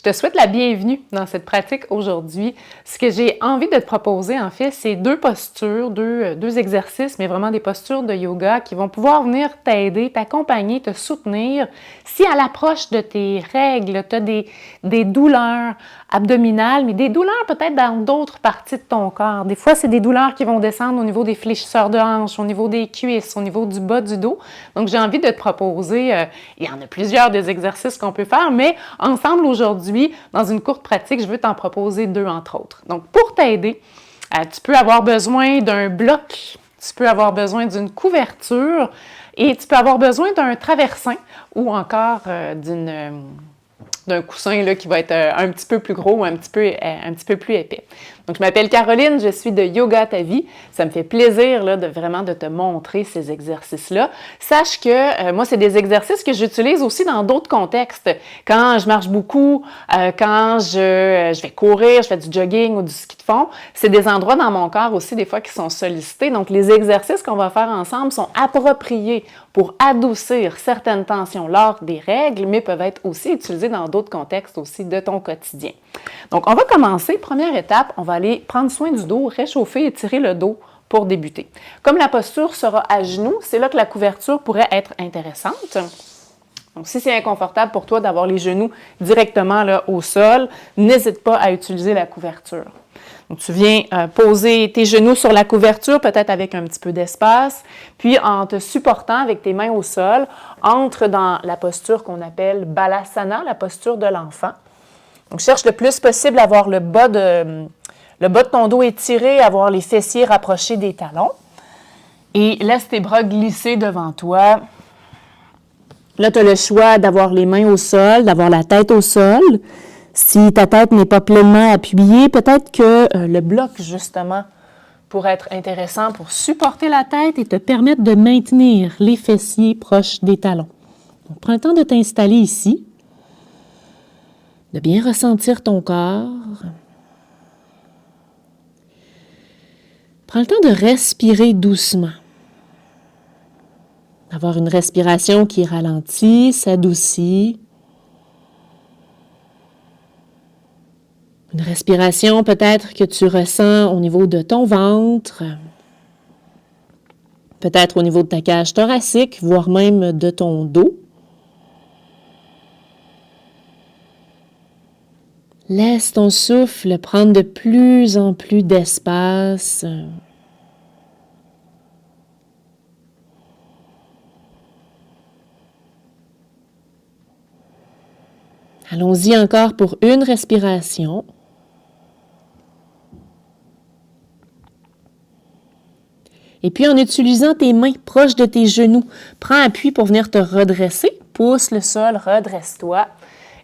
te souhaite la bienvenue dans cette pratique aujourd'hui. Ce que j'ai envie de te proposer, en fait, c'est deux postures, deux exercices, mais vraiment des postures de yoga qui vont pouvoir venir t'aider, t'accompagner, te soutenir. Si à l'approche de tes règles, tu as des douleurs abdominales, mais des douleurs peut-être dans d'autres parties de ton corps. Des fois, c'est des douleurs qui vont descendre au niveau des fléchisseurs de hanches, au niveau des cuisses, au niveau du bas du dos. Donc, j'ai envie de te proposer, il y en a plusieurs des exercices qu'on peut faire, mais ensemble aujourd'hui, dans une courte pratique, je veux t'en proposer deux entre autres. Donc, pour t'aider, tu peux avoir besoin d'un bloc, tu peux avoir besoin d'une couverture et tu peux avoir besoin d'un traversin ou encore d'un coussin là, qui va être un petit peu plus gros ou un petit peu plus épais. Donc, je m'appelle Caroline, je suis de Yoga Ta Vie. Ça me fait plaisir là, de te montrer ces exercices-là. Sache que moi, c'est des exercices que j'utilise aussi dans d'autres contextes. Quand je marche beaucoup, quand je vais courir, je fais du jogging ou du ski de fond, c'est des endroits dans mon corps aussi des fois qui sont sollicités. Donc, les exercices qu'on va faire ensemble sont appropriés pour adoucir certaines tensions lors des règles, mais peuvent être aussi utilisés dans d'autres contextes aussi de ton quotidien. Donc, on va commencer. Première étape, on va aller prendre soin du dos, réchauffer et tirer le dos pour débuter. Comme la posture sera à genoux, c'est là que la couverture pourrait être intéressante. Donc, si c'est inconfortable pour toi d'avoir les genoux directement là, au sol, n'hésite pas à utiliser la couverture. Donc, tu viens poser tes genoux sur la couverture, peut-être avec un petit peu d'espace, puis en te supportant avec tes mains au sol, entre dans la posture qu'on appelle Balasana, la posture de l'enfant. Donc, cherche le plus possible à avoir le bas de ton dos étiré, avoir les fessiers rapprochés des talons. Et laisse tes bras glisser devant toi. Là, tu as le choix d'avoir les mains au sol, d'avoir la tête au sol. Si ta tête n'est pas pleinement appuyée, peut-être que le bloc, justement, pourrait être intéressant pour supporter la tête et te permettre de maintenir les fessiers proches des talons. Donc, prends le temps de t'installer ici, de bien ressentir ton corps. Prends le temps de respirer doucement. Avoir une respiration qui ralentit, s'adoucit. Une respiration peut-être que tu ressens au niveau de ton ventre, peut-être au niveau de ta cage thoracique, voire même de ton dos. Laisse ton souffle prendre de plus en plus d'espace. Allons-y encore pour une respiration. Et puis, en utilisant tes mains proches de tes genoux, prends appui pour venir te redresser. Pousse le sol, redresse-toi.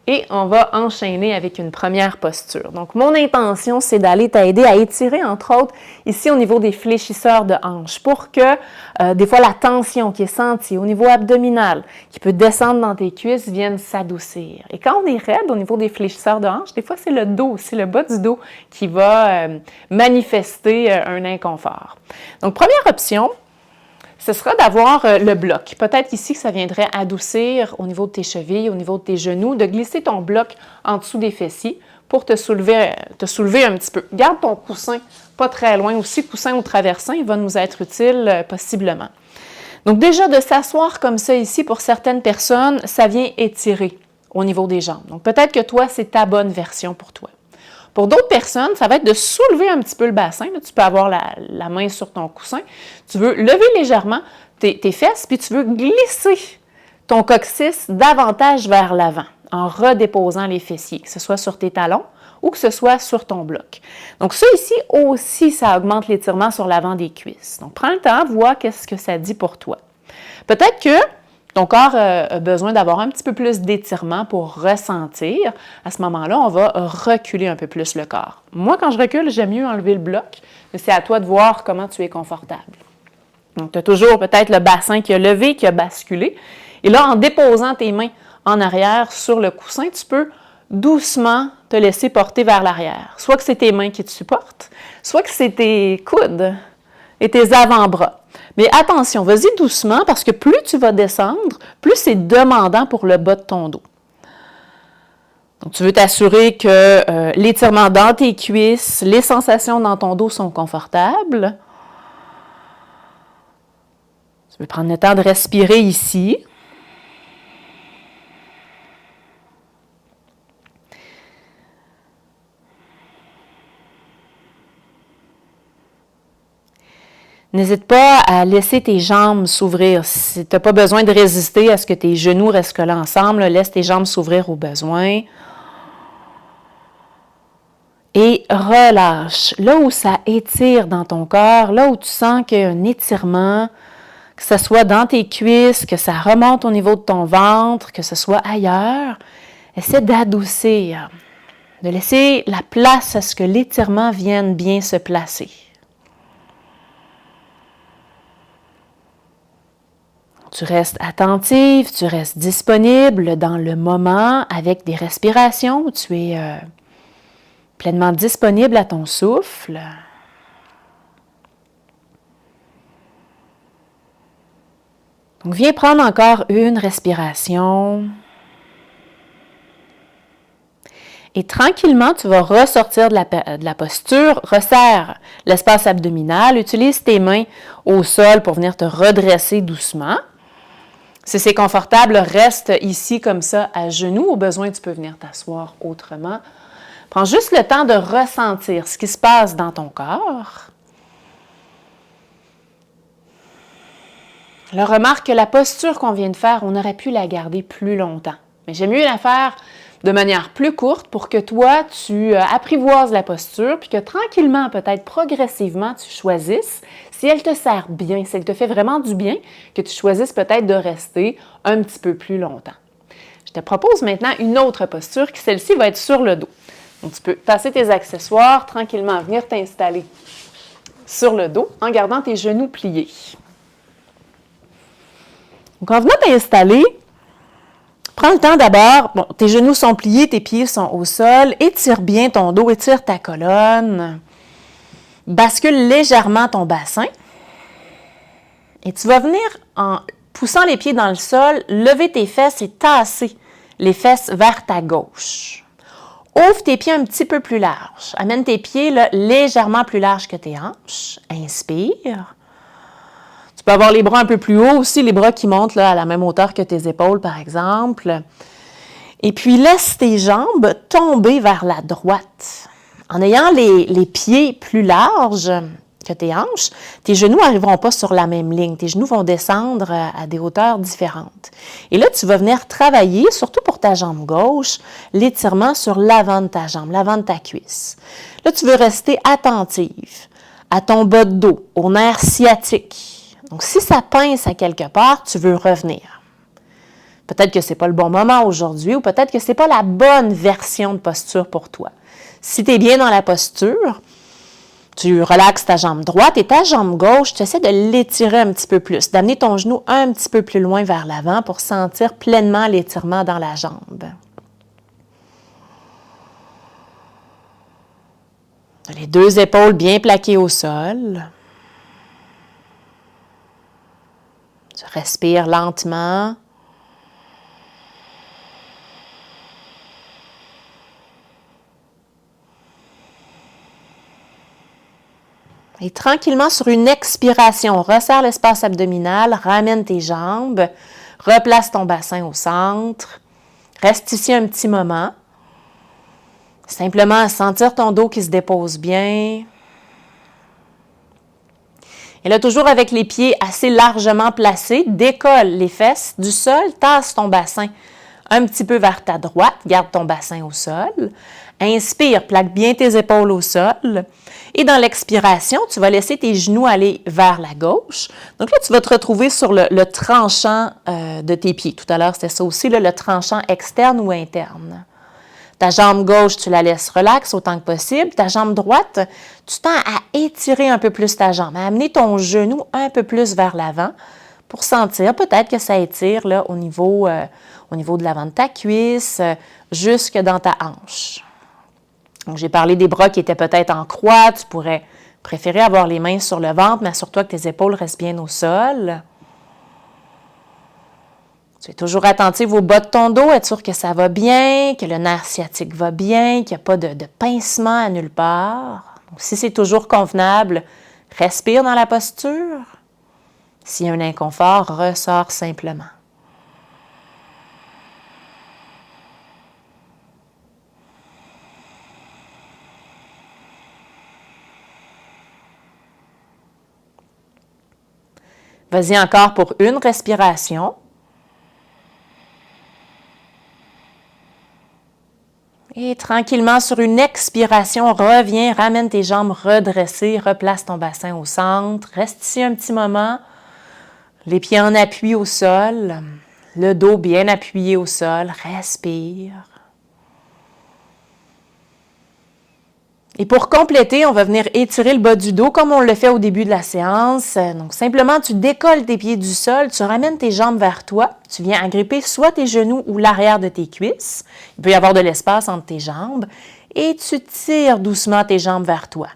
Et on va enchaîner avec une première posture. Donc, mon intention, c'est d'aller t'aider à étirer, entre autres, ici au niveau des fléchisseurs de hanches, pour que, des fois, la tension qui est sentie au niveau abdominal, qui peut descendre dans tes cuisses, vienne s'adoucir. Et quand on est raide au niveau des fléchisseurs de hanches, des fois, c'est le dos, c'est le bas du dos qui va manifester un inconfort. Donc, première option, ce sera d'avoir le bloc. Peut-être ici que ça viendrait adoucir au niveau de tes chevilles, au niveau de tes genoux, de glisser ton bloc en dessous des fessiers pour te soulever un petit peu. Garde ton coussin pas très loin aussi, coussin ou traversin, il va nous être utile possiblement. Donc déjà, de s'asseoir comme ça ici, pour certaines personnes, ça vient étirer au niveau des jambes. Donc peut-être que toi, c'est ta bonne version pour toi. Pour d'autres personnes, ça va être de soulever un petit peu le bassin. Là, tu peux avoir la main sur ton coussin. Tu veux lever légèrement tes fesses, puis tu veux glisser ton coccyx davantage vers l'avant en redéposant les fessiers, que ce soit sur tes talons ou que ce soit sur ton bloc. Donc ça ici aussi, ça augmente l'étirement sur l'avant des cuisses. Donc prends le temps, vois qu'est-ce que ça dit pour toi. Peut-être que ton corps a besoin d'avoir un petit peu plus d'étirement pour ressentir. À ce moment-là, on va reculer un peu plus le corps. Moi, quand je recule, j'aime mieux enlever le bloc, mais c'est à toi de voir comment tu es confortable. Donc, tu as toujours peut-être le bassin qui a levé, qui a basculé. Et là, en déposant tes mains en arrière sur le coussin, tu peux doucement te laisser porter vers l'arrière. Soit que c'est tes mains qui te supportent, soit que c'est tes coudes et tes avant-bras. Mais attention, vas-y doucement parce que plus tu vas descendre, plus c'est demandant pour le bas de ton dos. Donc, tu veux t'assurer que l'étirement dans tes cuisses, les sensations dans ton dos sont confortables. Tu veux prendre le temps de respirer ici. N'hésite pas à laisser tes jambes s'ouvrir. Si tu n'as pas besoin de résister à ce que tes genoux restent collés ensemble, laisse tes jambes s'ouvrir au besoin. Et relâche. Là où ça étire dans ton corps, là où tu sens qu'il y a un étirement, que ce soit dans tes cuisses, que ça remonte au niveau de ton ventre, que ce soit ailleurs, essaie d'adoucir, de laisser la place à ce que l'étirement vienne bien se placer. Tu restes attentive, tu restes disponible dans le moment avec des respirations où tu es pleinement disponible à ton souffle. Donc, viens prendre encore une respiration. Et tranquillement, tu vas ressortir de la posture, resserre l'espace abdominal, utilise tes mains au sol pour venir te redresser doucement. Si c'est confortable, reste ici comme ça à genoux. Au besoin, tu peux venir t'asseoir autrement. Prends juste le temps de ressentir ce qui se passe dans ton corps. Là, remarque que la posture qu'on vient de faire, on aurait pu la garder plus longtemps. Mais j'aime mieux la faire de manière plus courte pour que toi, tu apprivoises la posture, puis que tranquillement, peut-être progressivement, tu choisisses, si elle te sert bien, si elle te fait vraiment du bien, que tu choisisses peut-être de rester un petit peu plus longtemps. Je te propose maintenant une autre posture, qui celle-ci va être sur le dos. Donc, tu peux passer tes accessoires, tranquillement venir t'installer sur le dos en gardant tes genoux pliés. Donc, en venant t'installer, prends le temps d'abord, tes genoux sont pliés, tes pieds sont au sol, étire bien ton dos, étire ta colonne, bascule légèrement ton bassin et tu vas venir en poussant les pieds dans le sol, lever tes fesses et tasser les fesses vers ta gauche. Ouvre tes pieds un petit peu plus larges, amène tes pieds là, légèrement plus larges que tes hanches, inspire. Tu peux avoir les bras un peu plus hauts aussi, les bras qui montent là, à la même hauteur que tes épaules, par exemple. Et puis, laisse tes jambes tomber vers la droite. En ayant les pieds plus larges que tes hanches, tes genoux n'arriveront pas sur la même ligne. Tes genoux vont descendre à des hauteurs différentes. Et là, tu vas venir travailler, surtout pour ta jambe gauche, l'étirement sur l'avant de ta jambe, l'avant de ta cuisse. Là, tu veux rester attentive à ton bas de dos, au nerf sciatique. Donc, si ça pince à quelque part, tu veux revenir. Peut-être que ce n'est pas le bon moment aujourd'hui ou peut-être que ce n'est pas la bonne version de posture pour toi. Si tu es bien dans la posture, tu relaxes ta jambe droite et ta jambe gauche, tu essaies de l'étirer un petit peu plus, d'amener ton genou un petit peu plus loin vers l'avant pour sentir pleinement l'étirement dans la jambe. Les deux épaules bien plaquées au sol. Tu respires lentement. Et tranquillement, sur une expiration, resserre l'espace abdominal, ramène tes jambes, replace ton bassin au centre. Reste ici un petit moment. Simplement sentir ton dos qui se dépose bien. Et là, toujours avec les pieds assez largement placés, décolle les fesses du sol, tasse ton bassin un petit peu vers ta droite, garde ton bassin au sol. Inspire, plaque bien tes épaules au sol. Et dans l'expiration, tu vas laisser tes genoux aller vers la gauche. Donc là, tu vas te retrouver sur le tranchant de tes pieds. Tout à l'heure, c'était ça aussi, là, le tranchant externe ou interne. Ta jambe gauche, tu la laisses relax autant que possible. Ta jambe droite, tu tends à étirer un peu plus ta jambe, à amener ton genou un peu plus vers l'avant pour sentir peut-être que ça étire là, au niveau de l'avant de ta cuisse, jusque dans ta hanche. Donc, j'ai parlé des bras qui étaient peut-être en croix. Tu pourrais préférer avoir les mains sur le ventre, mais assure-toi que tes épaules restent bien au sol. Tu es toujours attentive au bas de ton dos, être sûr que ça va bien, que le nerf sciatique va bien, qu'il n'y a pas de pincement à nulle part. Donc, si c'est toujours convenable, respire dans la posture. S'il y a un inconfort, ressors simplement. Vas-y encore pour une respiration. Et tranquillement, sur une expiration, reviens, ramène tes jambes redressées, replace ton bassin au centre. Reste ici un petit moment. Les pieds en appui au sol, le dos bien appuyé au sol. Respire. Et pour compléter, on va venir étirer le bas du dos comme on le fait au début de la séance. Donc, simplement, tu décolles tes pieds du sol, tu ramènes tes jambes vers toi. Tu viens agripper soit tes genoux ou l'arrière de tes cuisses. Il peut y avoir de l'espace entre tes jambes. Et tu tires doucement tes jambes vers toi.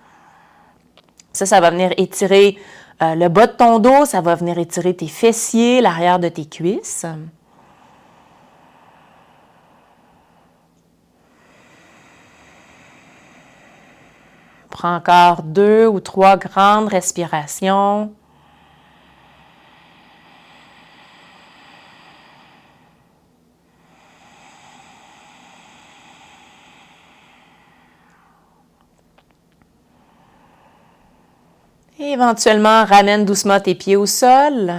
Ça va venir étirer le bas de ton dos, ça va venir étirer tes fessiers, l'arrière de tes cuisses. Prends encore 2 ou 3 grandes respirations. Et éventuellement, ramène doucement tes pieds au sol.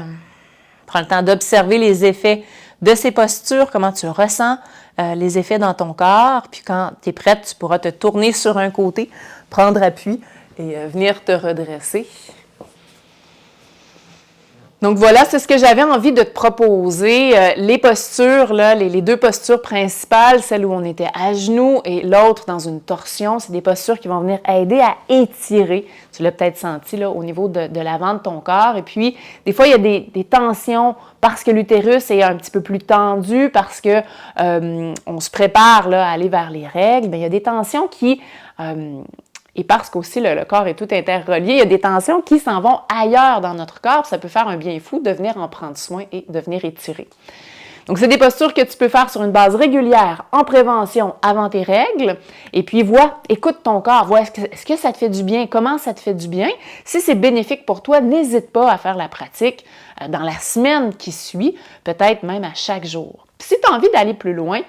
Prends le temps d'observer les effets de ces postures, comment tu ressens les effets dans ton corps. Puis quand tu es prête, tu pourras te tourner sur un côté, prendre appui et venir te redresser. Donc voilà, c'est ce que j'avais envie de te proposer. Les postures, là, les deux postures principales, celle où on était à genoux et l'autre dans une torsion, c'est des postures qui vont venir aider à étirer. Tu l'as peut-être senti là, au niveau de l'avant de ton corps. Et puis, des fois, il y a des tensions parce que l'utérus est un petit peu plus tendu, parce que on se prépare là, à aller vers les règles. Bien, il y a des tensions qui... et parce qu'aussi le corps est tout interrelié, il y a des tensions qui s'en vont ailleurs dans notre corps. Ça peut faire un bien fou de venir en prendre soin et de venir étirer. Donc, c'est des postures que tu peux faire sur une base régulière en prévention avant tes règles. Et puis, écoute ton corps, vois est-ce que ça te fait du bien, comment ça te fait du bien. Si c'est bénéfique pour toi, n'hésite pas à faire la pratique dans la semaine qui suit, peut-être même à chaque jour. Puis si tu as envie d'aller plus loin,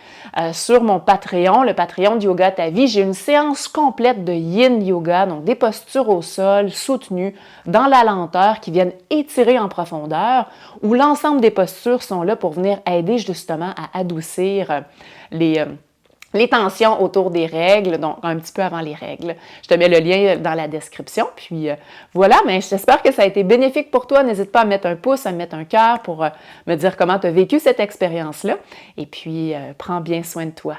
sur mon Patreon, le Patreon de Yoga Ta Vie, j'ai une séance complète de Yin Yoga, donc des postures au sol, soutenues, dans la lenteur, qui viennent étirer en profondeur, où l'ensemble des postures sont là pour venir aider justement à adoucir les tensions autour des règles, donc un petit peu avant les règles. Je te mets le lien dans la description. Puis voilà, mais j'espère que ça a été bénéfique pour toi. N'hésite pas à mettre un pouce, à me mettre un cœur pour me dire comment tu as vécu cette expérience-là. Et puis, prends bien soin de toi.